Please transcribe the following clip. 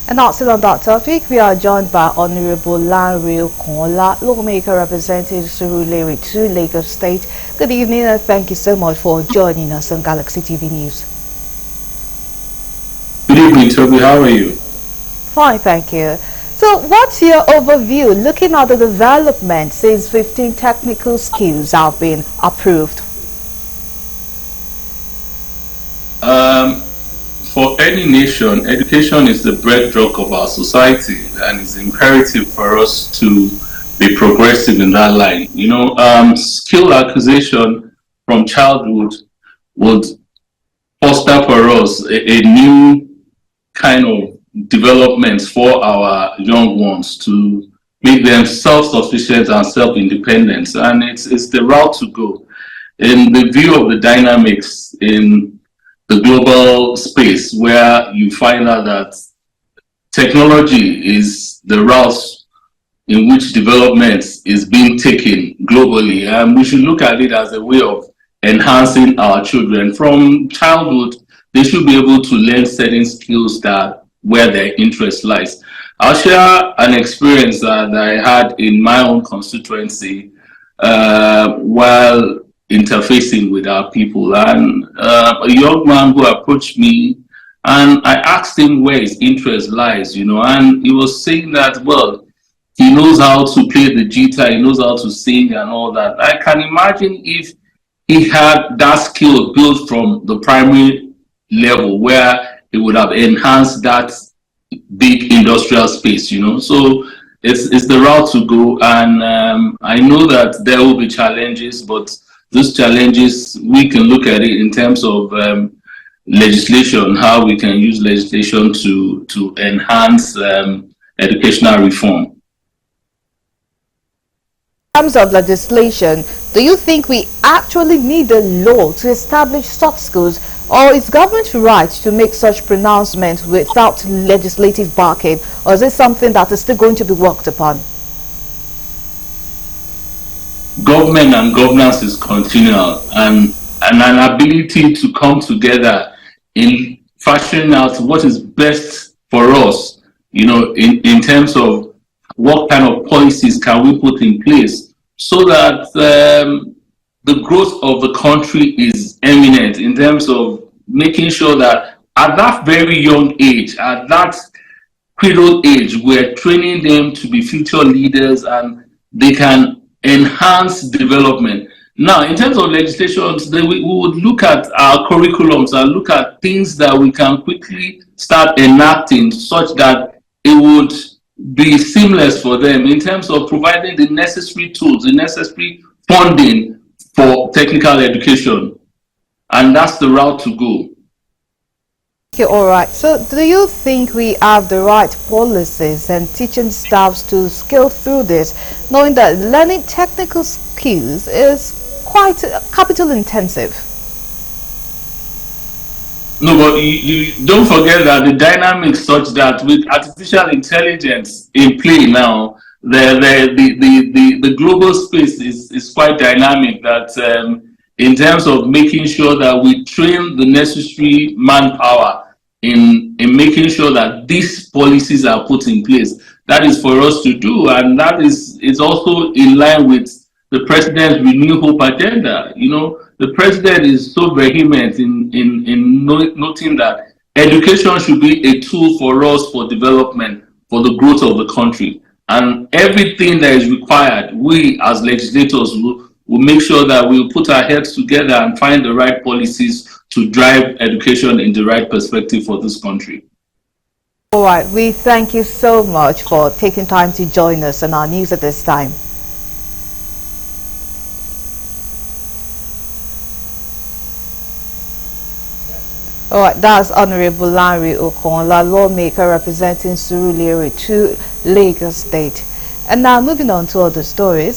And also on that topic, we are joined by Honorable Lanre, Okunola, lawmaker representing Surulere 2, Lagos State. Good evening and thank you so much for joining us on Galaxy TV News. Good evening, Toby. How are you? Fine, thank you. So what's your overview looking at the development since 15 technical skills have been approved? For any nation, education is the bedrock of our society, and it's imperative for us to be progressive in that line. Skill acquisition from childhood would foster for us a new kind of developments for our young ones to make them self-sufficient and self-independent, and it's the route to go. In the view of the dynamics in the global space, where you find out that technology is the route in which development is being taken globally, and we should look at it as a way of enhancing our children. From childhood, they should be able to learn certain skills that where their interest lies. I'll share an experience that I had in my own constituency while interfacing with our people, and a young man who approached me, and I asked him where his interest lies, and he was saying that, well, he knows how to play the guitar, he knows how to sing and all that. I can imagine if he had that skill built from the primary level, where it would have enhanced that big industrial space, So it's the route to go, and I know that there will be challenges, but those challenges, we can look at it in terms of legislation, how we can use legislation to enhance educational reform. In terms of legislation, do you think we actually need a law to establish such schools, or is government right to make such pronouncements without legislative backing, or is it something that is still going to be worked upon? Government and governance is continual, and an ability to come together in fashioning out what is best for us, in terms of what kind of policies can we put in place so that the growth of the country is eminent, in terms of making sure that at that very young age, at that cradle age, we're training them to be future leaders and they can enhance development. Now, in terms of legislations, we would look at our curriculums and look at things that we can quickly start enacting such that it would be seamless for them in terms of providing the necessary tools, the necessary funding for technical education. And that's the route to go. Okay, all right. So do you think we have the right policies and teaching staffs to scale through this, knowing that learning technical skills is quite capital intensive? No, but you don't forget that the dynamics such that with artificial intelligence in play now, the global space is quite dynamic, that in terms of making sure that we train the necessary manpower in making sure that these policies are put in place. That is for us to do, and that is also in line with the president's Renew Hope agenda. The president is so vehement in noting that education should be a tool for us for development, for the growth of the country, and everything that is required, we as legislators will make sure that we'll put our heads together and find the right policies to drive education in the right perspective for this country. All right, we thank you so much for taking time to join us on our news at this time. All right, that's Honorable Lanre Okunola, lawmaker representing Surulere 2, Lagos State. And now moving on to other stories.